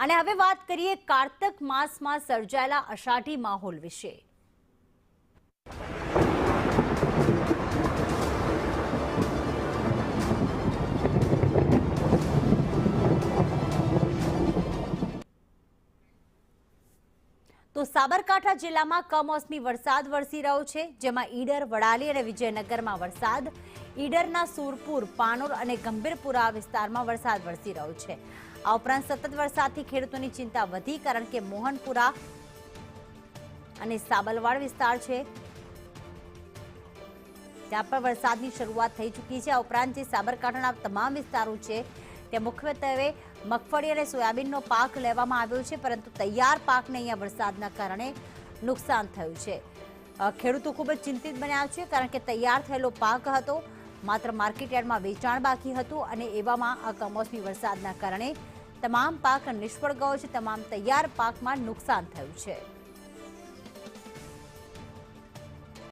અને હવે વાત કરીએ કાર્તક માસમાં સર્જાયેલા અષાઢી માહોલ વિશે। તો સાબરકાંઠા જિલ્લામાં કમોસમી વરસાદ વરસી રહ્યો છે, જેમાં ઈડર, વડાલી અને વિજયનગરમાં વરસાદ, ઈડરના સુરપુર, પાનોર અને ગંભીરપુરા વિસ્તારમાં વરસાદ વરસી રહ્યો છે। આ ઉપરાંત સતત વરસાદથી ખેડૂતોની ચિંતા વધી, કારણ કે મોહનપુરા અને સાબલવાડ વિસ્તાર છે ત્યાં પણ વરસાદની શરૂઆત થઈ ચૂકી છે। આ ઉપરાંત જે સાબરકાંઠાના તમામ વિસ્તારો છે ત્યાં મુખ્યત્વે મગફળી અને સોયાબીનનો પાક લેવામાં આવ્યો છે, પરંતુ તૈયાર પાકને અહીંયા વરસાદના કારણે નુકસાન થયું છે। ખેડૂતો ખૂબ જ ચિંતિત બન્યા છે, કારણ કે તૈયાર થયેલો પાક હતો, માત્ર માર્કેટયાર્ડમાં વેચાણ બાકી હતું અને એવામાં આ કમોસમી વરસાદના કારણે તમામ પાક નિષ્ફળ ગયો છે, તમામ તૈયાર પાકમાં નુકસાન થયું છે।